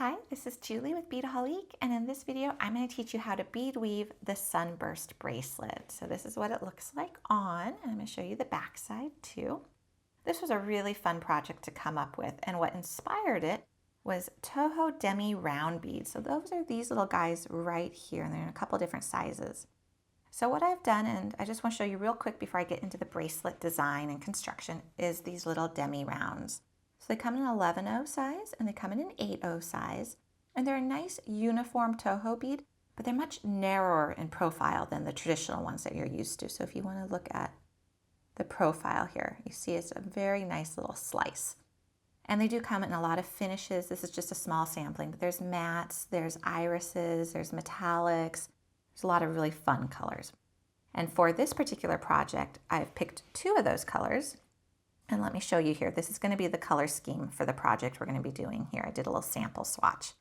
Hi, this is Julie with Beadaholique, and in this video I'm going to teach you how to bead weave the Sunburst Bracelet. So this is what it looks like on, and I'm going to show you the back side too. This was a really fun project to come up with, and what inspired it was Toho Demi round beads. So those are these little guys right here, and they're in a couple different sizes. So what I've done, and I just want to show you real quick before I get into the bracelet design and construction, is these little demi rounds. So they come in an 11/0 size and they come in an 8/0 size, and they're a nice uniform Toho bead, but they're much narrower in profile than the traditional ones that you're used to. So if you want to look at the profile here, you see it's a very nice little slice. And they do come in a lot of finishes. This is just a small sampling, but there's mattes, there's irises, there's metallics. There's a lot of really fun colors. And for this particular project, I've picked 2 of those colors. And let me show you here. This is going to be the color scheme for the project we're going to be doing here. I did a little sample swatch.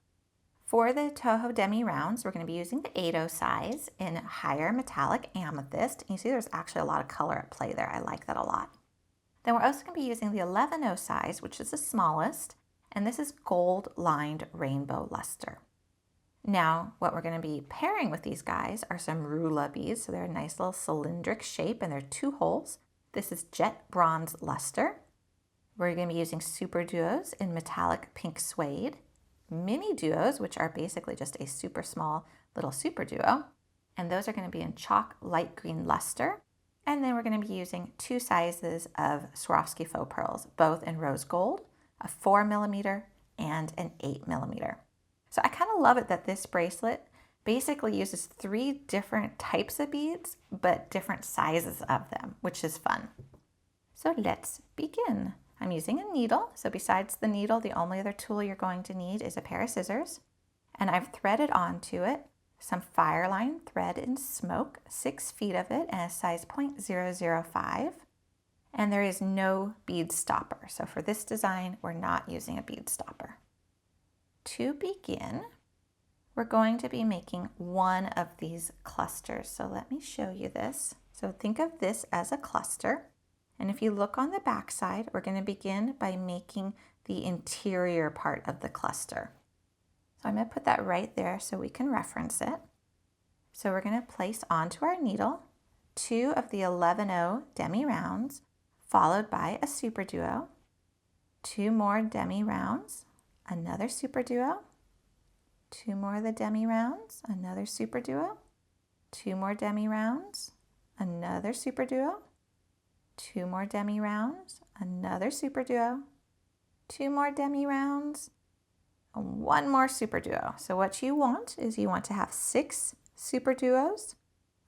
For the Toho Demi rounds, we're going to be using the 8/0 size in higher metallic amethyst. And you see there's actually a lot of color at play there. I like that a lot. Then we're also going to be using the 11/0 size, which is the smallest. And this is gold lined rainbow luster. Now, what we're going to be pairing with these guys are some Rulla beads. So they're a nice little cylindric shape, and they're 2 holes. This is jet bronze luster. We're going to be using SuperDuos in metallic pink suede, MiniDuos, which are basically just a super small little SuperDuo, and those are going to be in chalk light green luster. And then we're going to be using 2 sizes of Swarovski faux pearls, both in rose gold, a 4mm and an 8mm. So I kind of love it that this bracelet basically uses 3 different types of beads, but different sizes of them, which is fun. So let's begin. I'm using a needle. So besides the needle, the only other tool you're going to need is a pair of scissors. And I've threaded onto it some Fireline thread in smoke, 6 feet of it, and a size 0.005. And there is no bead stopper. So for this design, we're not using a bead stopper. To begin, we're going to be making one of these clusters. So let me show you this. So think of this as a cluster. And if you look on the back side, we're going to begin by making the interior part of the cluster. So I'm going to put that right there so we can reference it. So we're going to place onto our needle 2 of the 11/0 demi rounds, followed by a SuperDuo, 2 more demi rounds, another SuperDuo, 2 more of the demi rounds, another SuperDuo, 2 more demi rounds, another SuperDuo, 2 more demi rounds, another SuperDuo, 2 more demi rounds, and 1 more SuperDuo. So what you want is you want to have 6 SuperDuos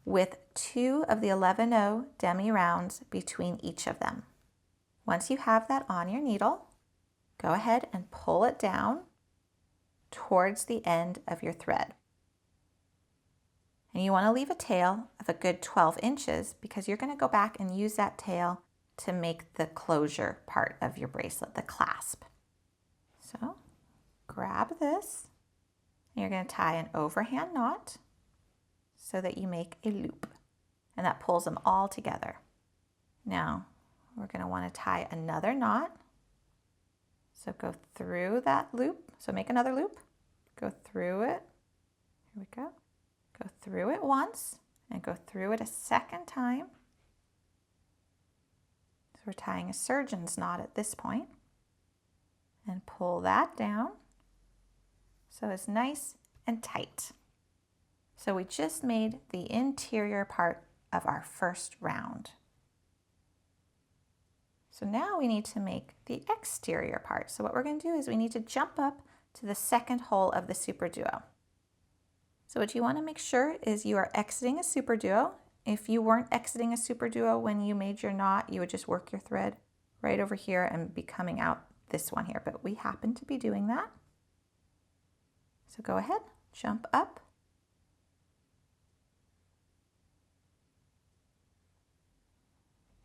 with 2 of the 11/0 demi rounds between each of them. Once you have that on your needle, go ahead and pull it down towards the end of your thread. And you want to leave a tail of a good 12 inches because you're going to go back and use that tail to make the closure part of your bracelet, the clasp. So grab this, and you're going to tie an overhand knot so that you make a loop, and that pulls them all together. Now we're going to want to tie another knot. So go through that loop. So make another loop, go through it. Here we go. Go through it once and go through it a second time. So we're tying a surgeon's knot at this point, and pull that down so it's nice and tight. So we just made the interior part of our first round. So now we need to make the exterior part. So what we're going to do is we need to jump up to the second hole of the SuperDuo. So what you want to make sure is you are exiting a SuperDuo. If you weren't exiting a SuperDuo when you made your knot, you would just work your thread right over here and be coming out this one here, but we happen to be doing that. So go ahead, jump up.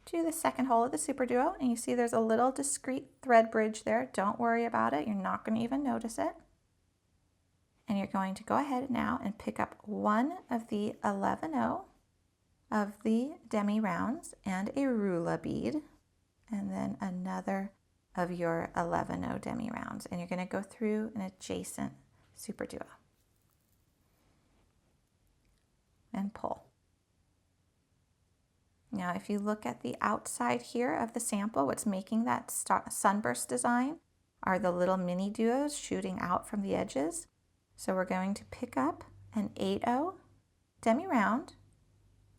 To the second hole of the SuperDuo, and you see there's a little discreet thread bridge there. Don't worry about it. You're not going to even notice it. And you're going to go ahead now and pick up 1 of the 11/0 of the demi rounds and a Rulla bead, and then another of your 11/0 demi rounds, and you're going to go through an adjacent SuperDuo and pull. Now, if you look at the outside here of the sample, what's making that sunburst design are the little MiniDuos shooting out from the edges. So we're going to pick up an 8/0 demi round,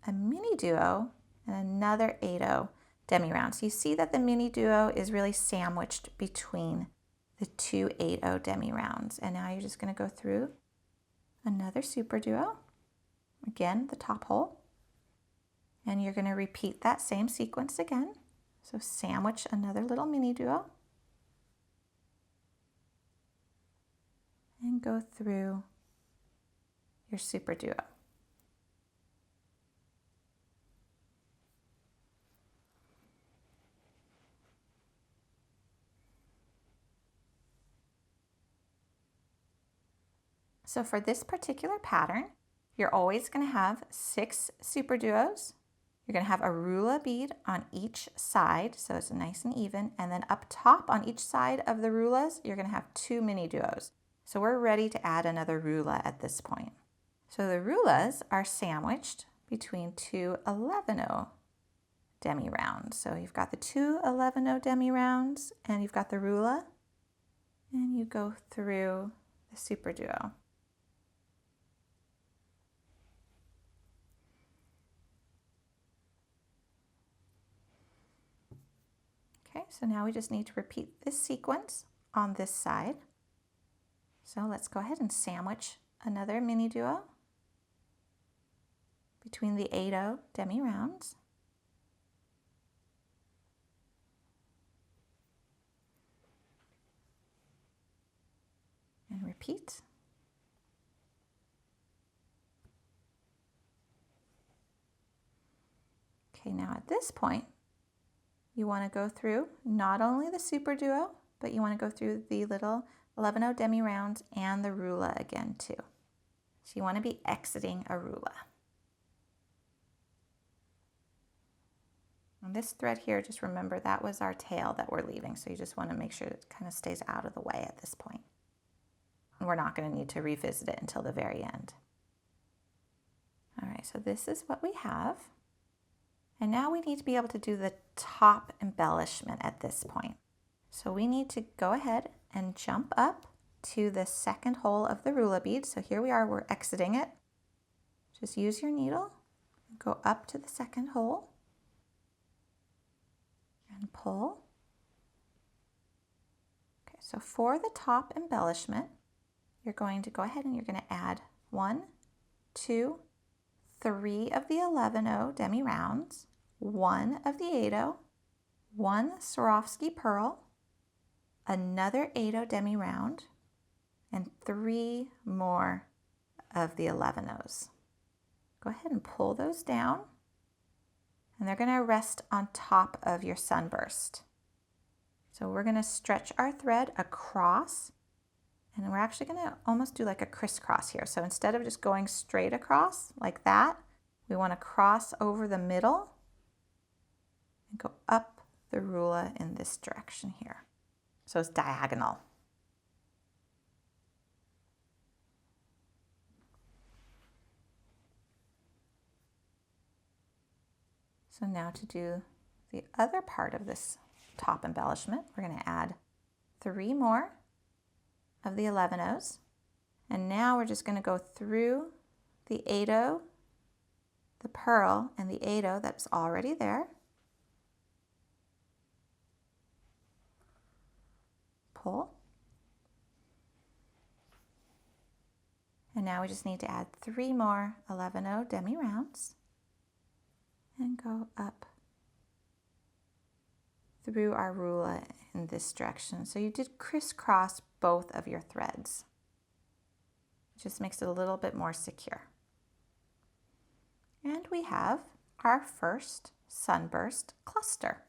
a MiniDuo, and another 8/0 demi round. So you see that the MiniDuo is really sandwiched between the two 8/0 demi rounds. And now you're just going to go through another SuperDuo, again, the top hole. And you're going to repeat that same sequence again. So sandwich another little MiniDuo and go through your SuperDuo. So for this particular pattern, you're always going to have 6 SuperDuos. You're going to have a Rulla bead on each side, so it's nice and even. And then up top on each side of the Rullas, you're going to have 2 MiniDuos. So we're ready to add another Rulla at this point. So the Rullas are sandwiched between 2 11/0 demi rounds. So you've got the 2 11/0 demi rounds, and you've got the Rulla, and you go through the SuperDuo. Okay, so now we just need to repeat this sequence on this side. So let's go ahead and sandwich another MiniDuo between the 8/0 demi rounds. And repeat. Okay, now at this point, you want to go through not only the SuperDuo, but you want to go through the little 11/0 demi rounds and the Rulla again too. So you want to be exiting a Rulla. On this thread here, just remember that was our tail that we're leaving. So you just want to make sure it kind of stays out of the way at this point. And we're not going to need to revisit it until the very end. All right, so this is what we have. And now we need to be able to do the top embellishment at this point. So we need to go ahead and jump up to the second hole of the Rulla bead. So here we are, we're exiting it. Just use your needle, go up to the second hole and pull. Okay, so for the top embellishment, you're going to go ahead and you're going to add 1, 2, 3 of the 11/0 demi rounds, 1 of the 8/0, 1 Swarovski pearl, another 8/0 demi round, and 3 more of the 11/0s. Go ahead and pull those down, and they're going to rest on top of your sunburst. So we're going to stretch our thread across, and we're actually going to almost do like a crisscross here. So instead of just going straight across like that, we want to cross over the middle and go up the Rulla in this direction here. So it's diagonal. So now to do the other part of this top embellishment, we're going to add 3 more of the 11/0s. And now we're just going to go through the 8/0, the pearl, and the 8/0 that's already there. Pull. And now we just need to add 3 more 11/0 demi rounds and go up through our Rulla in this direction. So you did crisscross both of your threads. It just makes it a little bit more secure. And we have our first sunburst cluster.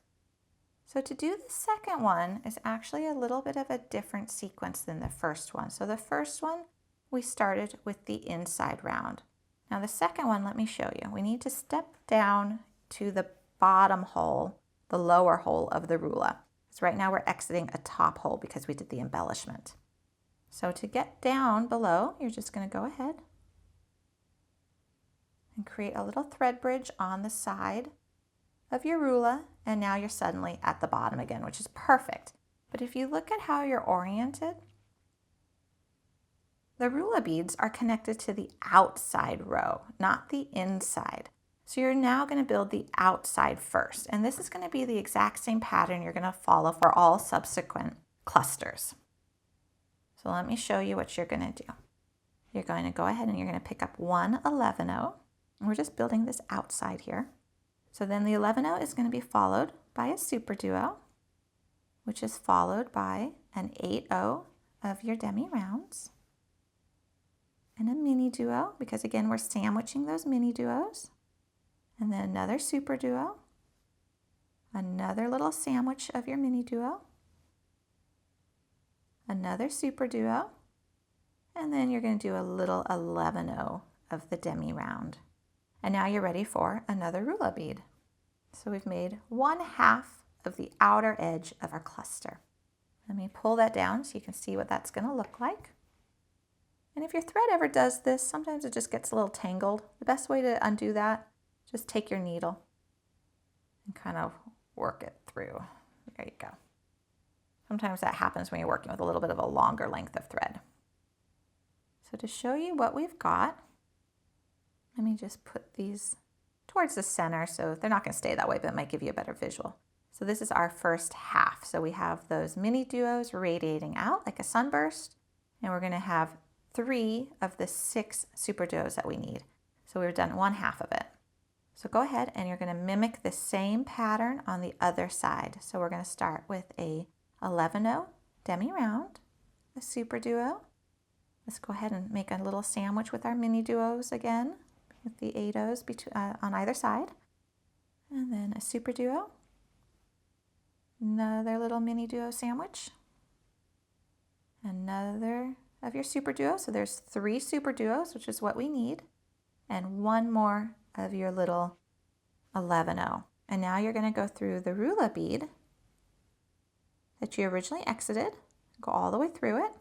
So to do the second one is actually a little bit of a different sequence than the first one. So the first one, we started with the inside round. Now the second one, let me show you. We need to step down to the bottom hole, the lower hole of the Rulla. Because right now we're exiting a top hole because we did the embellishment. So to get down below, you're just going to go ahead and create a little thread bridge on the side of your Rulla, and now you're suddenly at the bottom again, which is perfect. But if you look at how you're oriented, the Rulla beads are connected to the outside row, not the inside. So you're now going to build the outside first, and this is going to be the exact same pattern you're going to follow for all subsequent clusters. So let me show you what you're going to do. You're going to go ahead and you're going to pick up one 11-0, and we're just building this outside here. So then the 11-0 is going to be followed by a SuperDuo, which is followed by an 8-0 of your demi rounds, and a MiniDuo, because again we're sandwiching those MiniDuos, and then another SuperDuo, another little sandwich of your MiniDuo, another SuperDuo, and then you're going to do a little 11-0 of the demi round. And now you're ready for another Rulla bead. So we've made 1/2 of the outer edge of our cluster. Let me pull that down so you can see what that's going to look like. And if your thread ever does this, sometimes it just gets a little tangled. The best way to undo that, just take your needle and kind of work it through. There you go. Sometimes that happens when you're working with a little bit of a longer length of thread. So to show you what we've got, let me just put these towards the center, so they're not going to stay that way, but it might give you a better visual. So this is our first half. So we have those MiniDuos radiating out like a sunburst, and we're going to have 3 of the 6 SuperDuos that we need. So we've done 1/2 of it. So go ahead and you're going to mimic the same pattern on the other side. So we're going to start with a 11-0 demi round, a SuperDuo. Let's go ahead and make a little sandwich with our MiniDuos again, with the 8-0s on either side. And then a SuperDuo, another little MiniDuo sandwich, another of your SuperDuo. So there's 3 SuperDuos, which is what we need, and 1 more of your little 11-0. And now you're going to go through the Rulla bead that you originally exited, go all the way through it.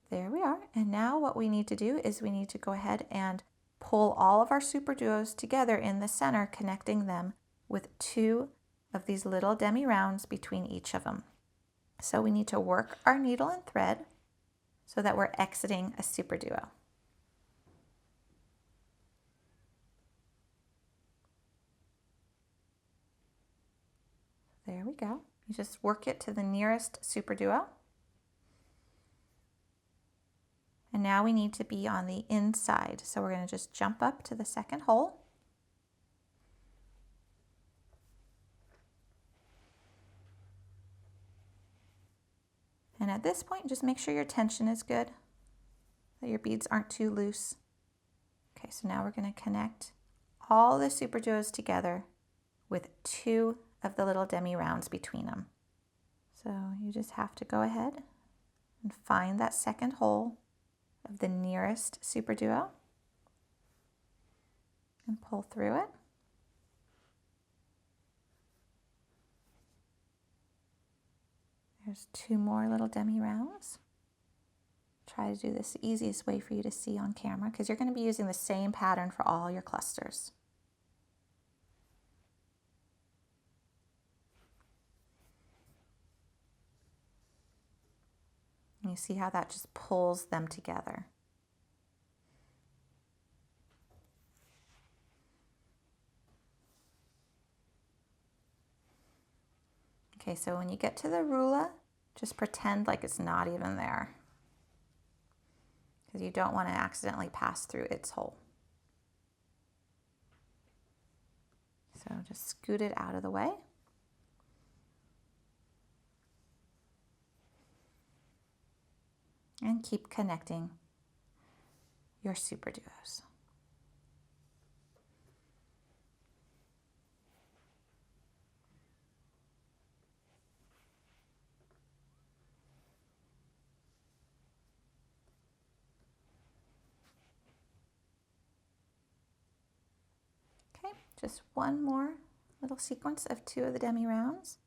There we are. And now what we need to do is we need to go ahead and pull all of our SuperDuos together in the center, connecting them with 2 of these little demi rounds between each of them. So we need to work our needle and thread so that we're exiting a SuperDuo. There we go. You just work it to the nearest SuperDuo. And now we need to be on the inside. So we're going to just jump up to the second hole. And at this point, just make sure your tension is good, that your beads aren't too loose. Okay, so now we're going to connect all the SuperDuos together with 2 of the little demi rounds between them. So you just have to go ahead and find that second hole of the nearest SuperDuo and pull through it. There's 2 more little demi rounds. Try to do this the easiest way for you to see on camera, because you're going to be using the same pattern for all your clusters. And you see how that just pulls them together. Okay, so when you get to the Rulla, just pretend like it's not even there, because you don't want to accidentally pass through its hole. So just scoot it out of the way. And keep connecting your SuperDuos. Okay, just one more little sequence of 2 of the demi rounds.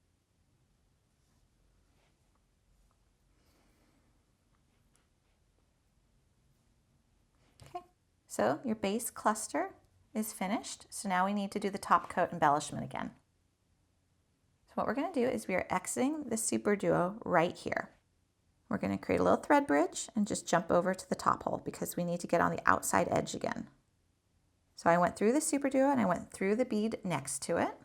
Okay, so your base cluster is finished. So now we need to do the top coat embellishment again. So what we're going to do is we are exiting the SuperDuo right here. We're going to create a little thread bridge and just jump over to the top hole because we need to get on the outside edge again. So I went through the SuperDuo and I went through the bead next to it.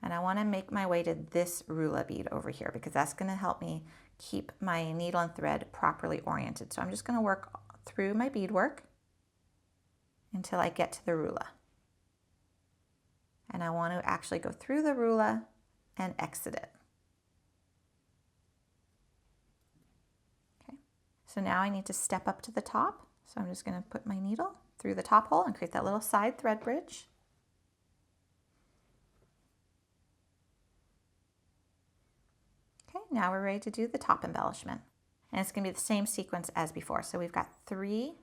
And I want to make my way to this Rulla bead over here because that's going to help me keep my needle and thread properly oriented. So I'm just going to work through my beadwork until I get to the Rulla. And I want to actually go through the Rulla and exit it. Okay, so now I need to step up to the top. So I'm just going to put my needle through the top hole and create that little side thread bridge. Okay, now we're ready to do the top embellishment. And it's going to be the same sequence as before. So we've got 3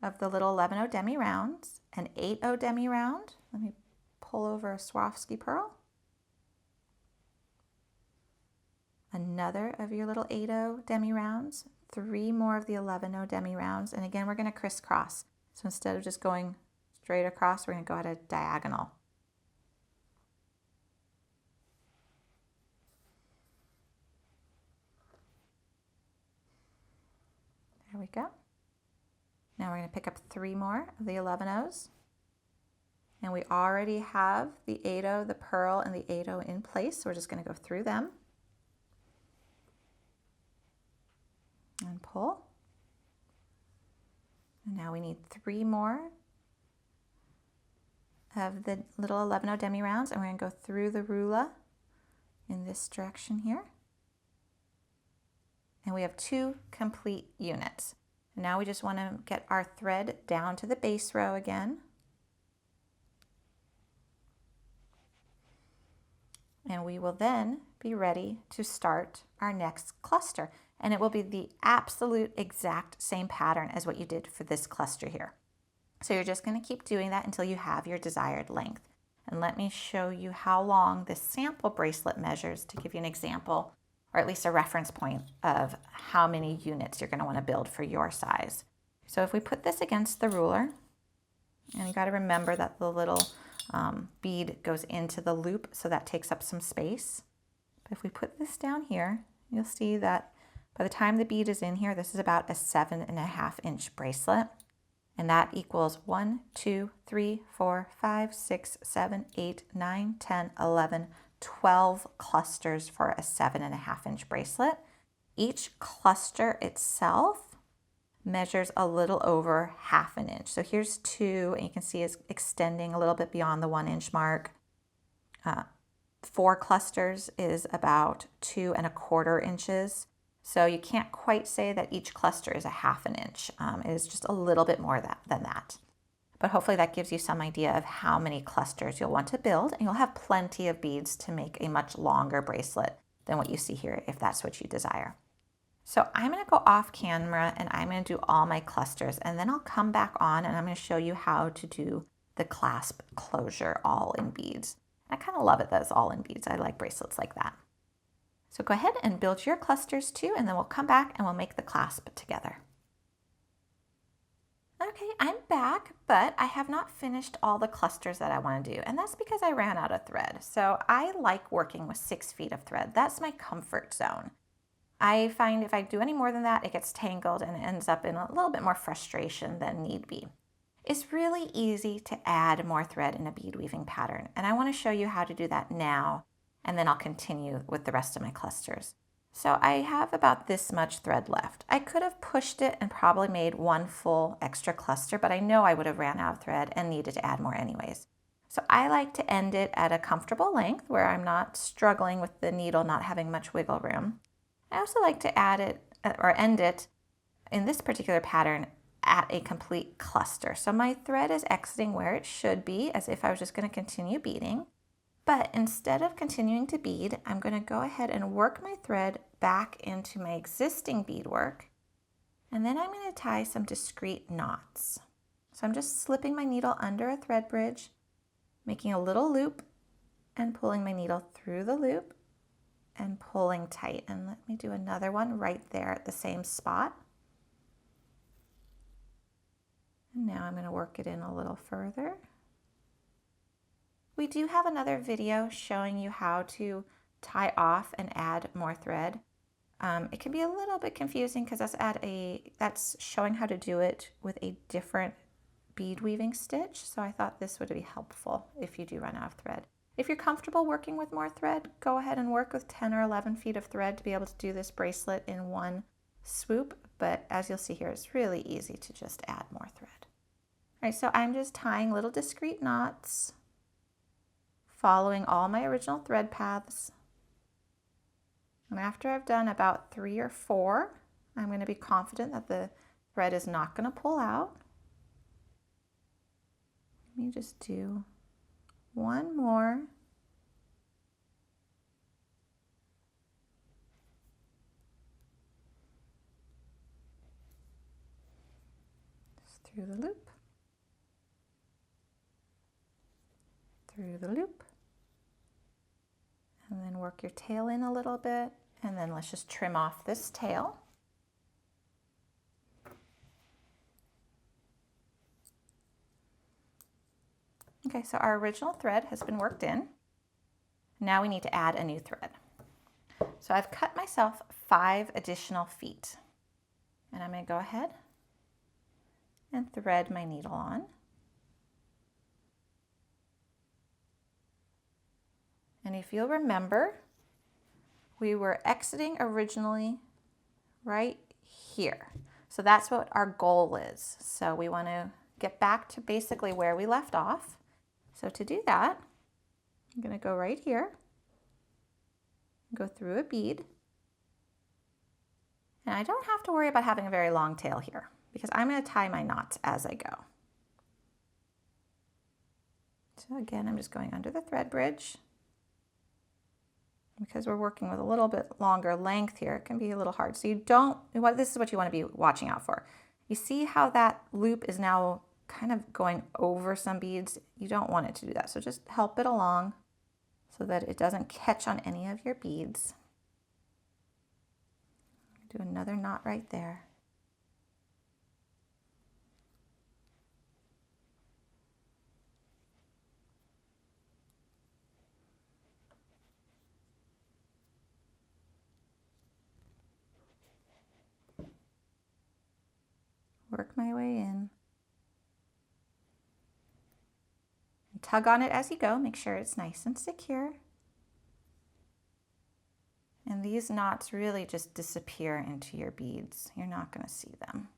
of the little 11 Demi rounds, an 8 Demi round. Let me pull over a Swarovski pearl. Another of your little 8 Demi rounds, 3 more of the 11 Demi rounds. And again, we're going to crisscross. So instead of just going straight across, we're going to go at a diagonal. There we go. Now we're going to pick up 3 more of the 11 O's. And we already have the 8 the pearl, and the 8 in place. So we're just going to go through them. And pull. And now we need 3 more of the little 11 Demi rounds. And we're going to go through the Rulla in this direction here. And we have 2 complete units. Now we just want to get our thread down to the base row again. And we will then be ready to start our next cluster. And it will be the absolute exact same pattern as what you did for this cluster here. So you're just going to keep doing that until you have your desired length. And let me show you how long this sample bracelet measures to give you an example, or at least a reference point of how many units you're going to want to build for your size. So if we put this against the ruler, and you got to remember that the little bead goes into the loop, so that takes up some space. But if we put this down here, you'll see that by the time the bead is in here, this is about a 7.5 inch bracelet. And that equals 1, 2, 3, 4, 5, 6, 7, 8, 9, 10, 11, 12 clusters for a 7.5 inch bracelet. Each cluster itself measures a little over 1/2 inch. So here's 2, and you can see it's extending a little bit beyond the 1 inch mark. 4 clusters is about 2.25 inches. So you can't quite say that each cluster is a 1/2 inch. It is just a little bit more than that. But hopefully that gives you some idea of how many clusters you'll want to build, and you'll have plenty of beads to make a much longer bracelet than what you see here if that's what you desire. So I'm going to go off camera and I'm going to do all my clusters, and then I'll come back on and I'm going to show you how to do the clasp closure all in beads. I kind of love it that it's all in beads. I like bracelets like that. So go ahead and build your clusters too, and then we'll come back and we'll make the clasp together. Okay, I'm back, but I have not finished all the clusters that I want to do, and that's because I ran out of thread. So I like working with 6 feet of thread. That's my comfort zone. I find if I do any more than that, it gets tangled and it ends up in a little bit more frustration than need be. It's really easy to add more thread in a bead weaving pattern, and I want to show you how to do that now, and then I'll continue with the rest of my clusters. So I have about this much thread left. I could have pushed it and probably made 1 full extra cluster, but I know I would have ran out of thread and needed to add more anyways. So I like to end it at a comfortable length where I'm not struggling with the needle not having much wiggle room. I also like to add it or end it in this particular pattern at a complete cluster. So my thread is exiting where it should be, as if I was just going to continue beading. But instead of continuing to bead, I'm going to go ahead and work my thread back into my existing beadwork. And then I'm going to tie some discrete knots. So I'm just slipping my needle under a thread bridge, making a little loop and pulling my needle through the loop and pulling tight. And let me do another one right there at the same spot. And now I'm going to work it in a little further. We do have another video showing you how to tie off and add more thread. It can be a little bit confusing because that's showing how to do it with a different bead weaving stitch. So I thought this would be helpful if you do run out of thread. If you're comfortable working with more thread, go ahead and work with 10 or 11 feet of thread to be able to do this bracelet in one swoop. But as you'll see here, it's really easy to just add more thread. All right, so I'm just tying little discrete knots, following all my original thread paths. And after I've done about 3 or 4, I'm going to be confident that the thread is not going to pull out. Let me just do one more. Just through the loop, through the loop, and then work your tail in a little bit, and then let's just trim off this tail. Okay, so our original thread has been worked in. Now we need to add a new thread. So I've cut myself 5 additional feet, and I'm going to go ahead and thread my needle on. And if you'll remember, we were exiting originally right here. So that's what our goal is. So we want to get back to basically where we left off. So to do that, I'm going to go right here, go through a bead. And I don't have to worry about having a very long tail here because I'm going to tie my knots as I go. So again, I'm just going under the thread bridge. Because we're working with a little bit longer length here, it can be a little hard. So this is what you want to be watching out for. You see how that loop is now kind of going over some beads? You don't want it to do that. So just help it along so that it doesn't catch on any of your beads. Do another knot right there. Work my way in. And tug on it as you go. Make sure it's nice and secure. And these knots really just disappear into your beads. You're not going to see them.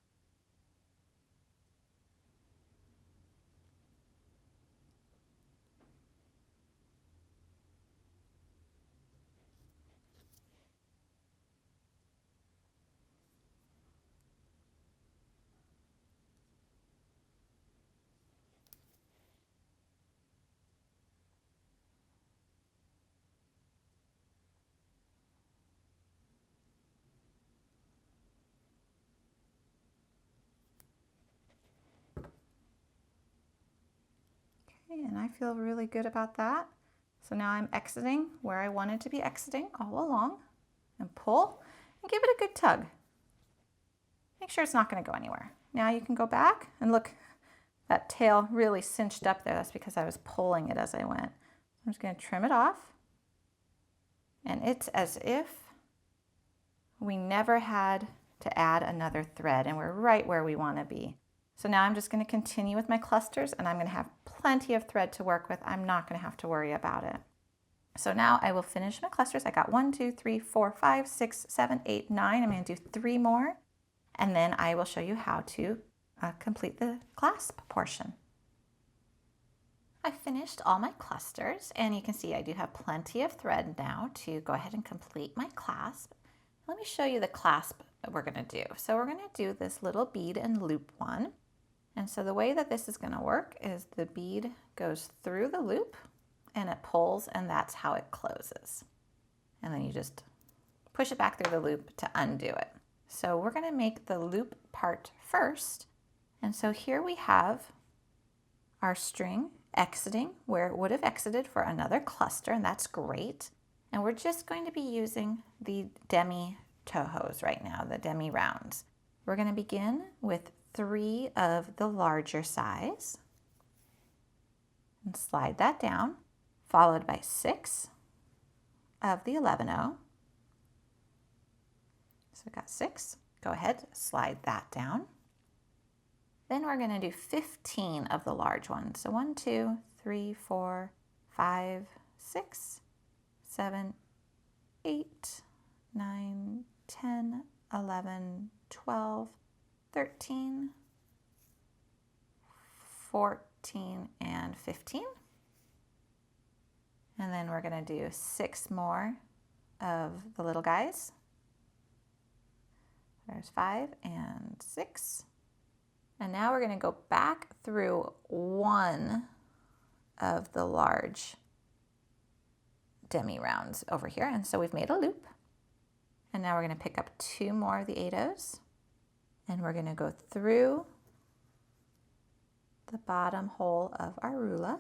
And I feel really good about that. So now I'm exiting where I wanted to be exiting all along, and pull and give it a good tug. Make sure it's not going to go anywhere. Now you can go back and look, that tail really cinched up there. That's because I was pulling it as I went. I'm just going to trim it off. And it's as if we never had to add another thread, and we're right where we want to be. So now I'm just going to continue with my clusters, and I'm going to have plenty of thread to work with. I'm not going to have to worry about it. So now I will finish my clusters. I got 1, 2, 3, 4, 5, 6, 7, 8, 9. I'm going to do 3 more, and then I will show you how to complete the clasp portion. I finished all my clusters, and you can see I do have plenty of thread now to go ahead and complete my clasp. Let me show you the clasp that we're going to do. So we're going to do this little bead and loop one. And so the way that this is going to work is the bead goes through the loop and it pulls, and that's how it closes. And then you just push it back through the loop to undo it. So we're going to make the loop part first, And so here we have our string exiting where it would have exited for another cluster, and that's great. And we're just going to be using the Demi Tohos right now, the Demi rounds. We're going to begin with 3 of the larger size and slide that down, followed by 6 of the 11-0. So we've got 6. Go ahead, slide that down. Then we're going to do 15 of the large ones. So 1, 2, 3, 4, 5, 6, 7, 8, 9, 10, 11, 12, 13, 14, and 15. And then we're going to do 6 more of the little guys. There's 5 and 6. And now we're going to go back through 1 of the large demi rounds over here. And so we've made a loop. And now we're going to pick up 2 more of the 8-0s. And we're going to go through the bottom hole of our Rulla.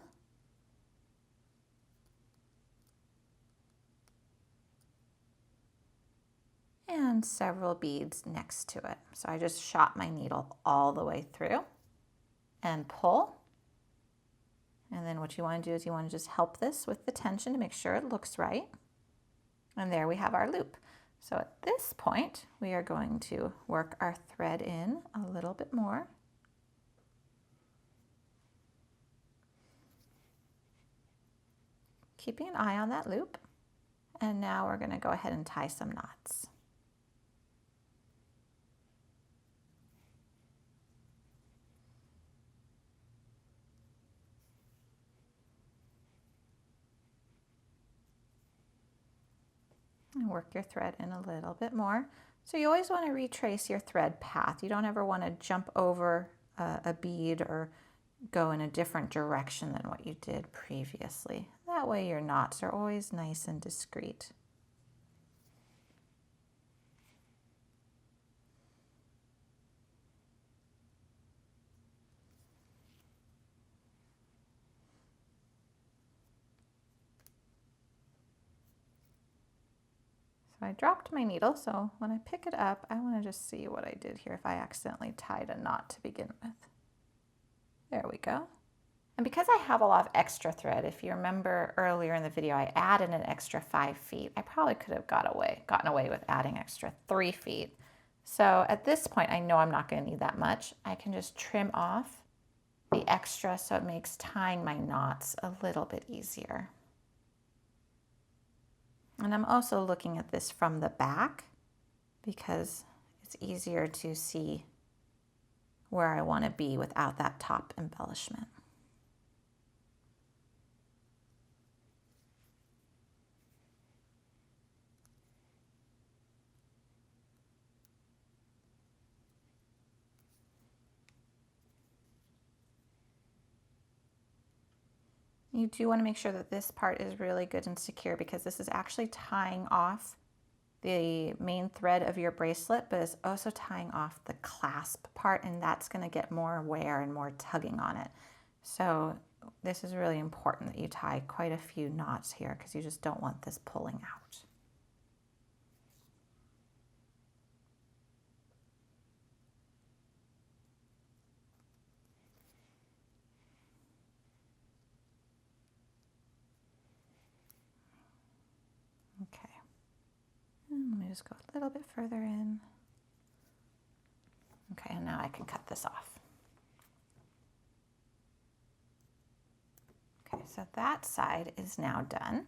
And several beads next to it. So I just shot my needle all the way through and pull. And then what you want to do is you want to just help this with the tension to make sure it looks right. And there we have our loop. So at this point, we are going to work our thread in a little bit more. Keeping an eye on that loop. And now we're going to go ahead and tie some knots. And work your thread in a little bit more. So you always want to retrace your thread path. You don't ever want to jump over a bead or go in a different direction than what you did previously. That way your knots are always nice and discreet. So I dropped my needle, so when I pick it up, I want to just see what I did here if I accidentally tied a knot to begin with. There we go. And because I have a lot of extra thread, if you remember earlier in the video, I added an extra 5 feet. I probably could have gotten away with adding extra 3 feet. So at this point, I know I'm not going to need that much. I can just trim off the extra so it makes tying my knots a little bit easier. And I'm also looking at this from the back because it's easier to see where I want to be without that top embellishment. You do want to make sure that this part is really good and secure because this is actually tying off the main thread of your bracelet, but it's also tying off the clasp part, and that's going to get more wear and more tugging on it. So this is really important that you tie quite a few knots here because you just don't want this pulling out. Okay, and let me just go a little bit further in. Okay, and now I can cut this off. Okay, so that side is now done.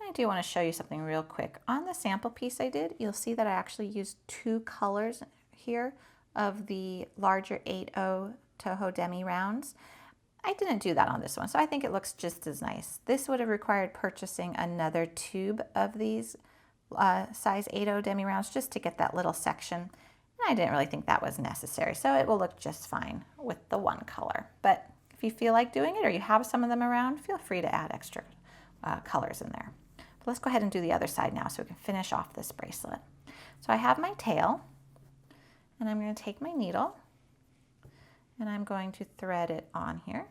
I do want to show you something real quick. On the sample piece I did, you'll see that I actually used 2 colors here of the larger 8-0 Toho Demi rounds. I didn't do that on this one, so I think it looks just as nice. This would have required purchasing another tube of these size 8-0 Demi rounds just to get that little section. And I didn't really think that was necessary, so it will look just fine with the one color. But if you feel like doing it or you have some of them around, feel free to add extra colors in there. But let's go ahead and do the other side now so we can finish off this bracelet. So I have my tail, and I'm going to take my needle, and I'm going to thread it on here.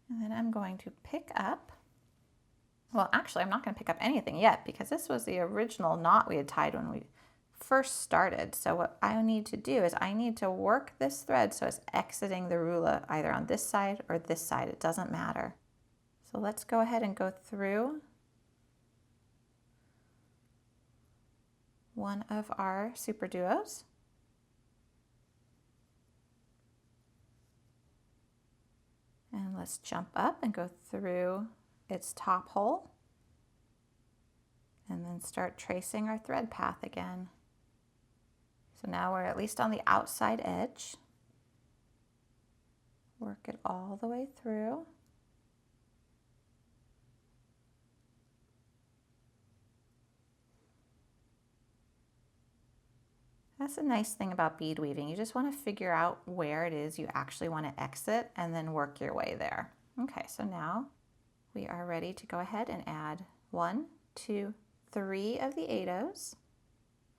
And then I'm going to pick up, well, actually, I'm not going to pick up anything yet because this was the original knot we had tied when we first started. So what I need to do is I need to work this thread so it's exiting the Rulla either on this side or this side. It doesn't matter. So let's go ahead and go through one of our SuperDuos. And let's jump up and go through its top hole and then start tracing our thread path again. So now we're at least on the outside edge. Work it all the way through. That's a nice thing about bead weaving. You just want to figure out where it is you actually want to exit and then work your way there. Okay, so now we are ready to go ahead and add 1, 2, 3 of the 8/0s.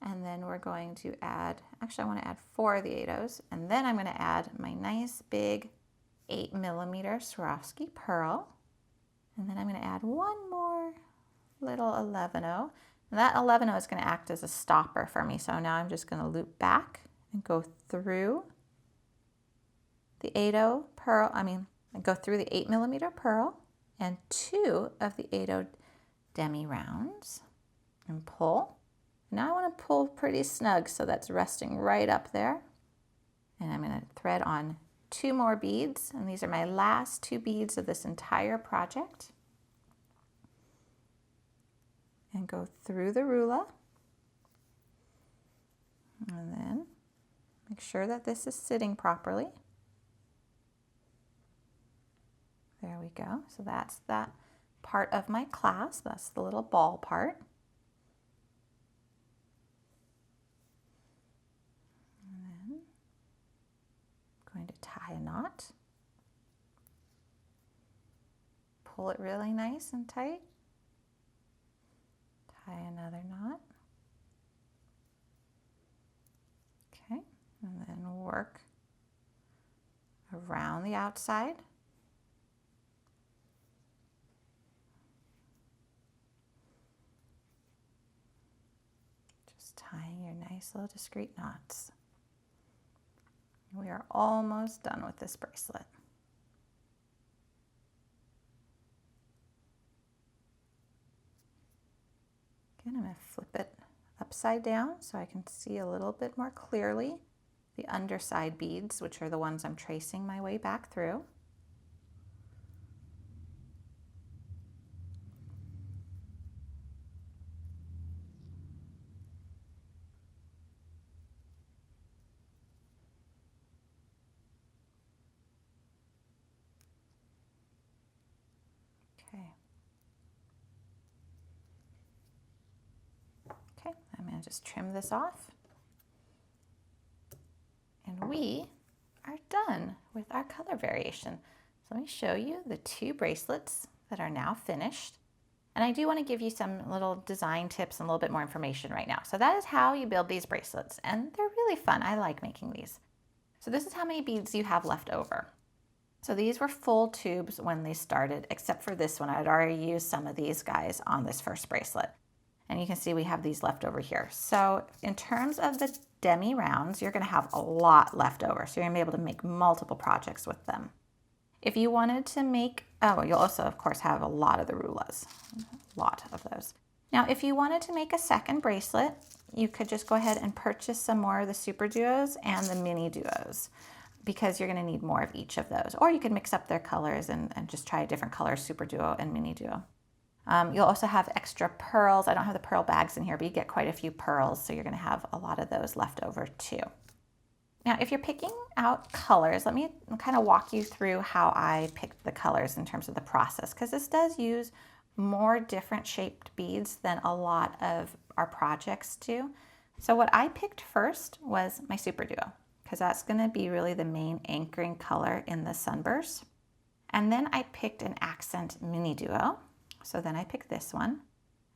And then we're going to add, actually I want to add 4 of the 8/0s. And then I'm going to add my nice big 8mm Swarovski pearl. And then I'm going to add one more little 11/0. And that 11/0 is going to act as a stopper for me. So now I'm just going to loop back and go through the 8/0 pearl, go through the 8mm pearl and 2 of the 8/0 demi rounds and pull. Now I want to pull pretty snug so that's resting right up there. And I'm going to thread on 2 more beads, and these are my last 2 beads of this entire project. And go through the Rulla. And then make sure that this is sitting properly. There we go. So that's that part of my clasp. That's the little ball part. And then I'm going to tie a knot. Pull it really nice and tight. Tie another knot. Okay, and then work around the outside. Just tying your nice little discreet knots. We are almost done with this bracelet. I'm going to flip it upside down so I can see a little bit more clearly the underside beads, which are the ones I'm tracing my way back through. I'm going to just trim this off. And we are done with our color variation. So let me show you the 2 bracelets that are now finished. And I do want to give you some little design tips and a little bit more information right now. So that is how you build these bracelets. And they're really fun. I like making these. So this is how many beads you have left over. So these were full tubes when they started, except for this one. I had already used some of these guys on this first bracelet. And you can see we have these left over here. So in terms of the demi rounds, you're going to have a lot left over. So you're going to be able to make multiple projects with them. If you wanted to make, you'll also, of course, have a lot of the Rullas. A lot of those. Now, if you wanted to make a second bracelet, you could just go ahead and purchase some more of the SuperDuos and the MiniDuos, because you're going to need more of each of those. Or you could mix up their colors and just try a different color, SuperDuo and MiniDuo. You'll also have extra pearls. I don't have the pearl bags in here, but you get quite a few pearls, so you're going to have a lot of those left over too. Now, if you're picking out colors, let me kind of walk you through how I picked the colors in terms of the process, because this does use more different shaped beads than a lot of our projects do. So what I picked first was my SuperDuo, because that's going to be really the main anchoring color in the Sunburst. And then I picked an accent MiniDuo. So then I picked this one.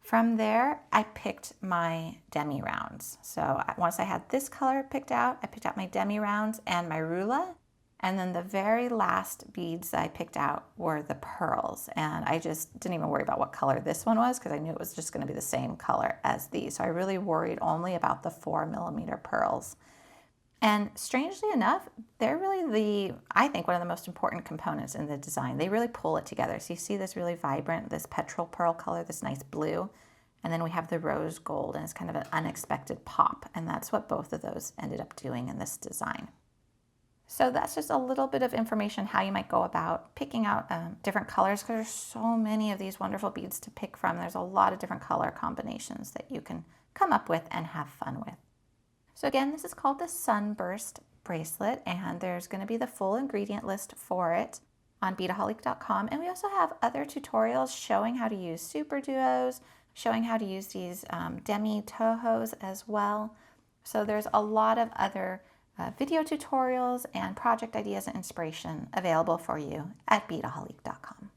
From there, I picked my demi rounds. So once I had this color picked out, I picked out my demi rounds and my Rulla. And then the very last beads I picked out were the pearls. And I just didn't even worry about what color this one was because I knew it was just going to be the same color as these. So I really worried only about the 4mm pearls. And strangely enough, they're really I think one of the most important components in the design. They really pull it together. So you see this really vibrant, this petrol pearl color, this nice blue. And then we have the rose gold, and it's kind of an unexpected pop. And that's what both of those ended up doing in this design. So that's just a little bit of information how you might go about picking out different colors, because there's so many of these wonderful beads to pick from. There's a lot of different color combinations that you can come up with and have fun with. So again, this is called the Sunburst Bracelet, and there's going to be the full ingredient list for it on Beadaholique.com. And we also have other tutorials showing how to use SuperDuos, showing how to use these Demi Tohos as well. So there's a lot of other video tutorials and project ideas and inspiration available for you at Beadaholique.com.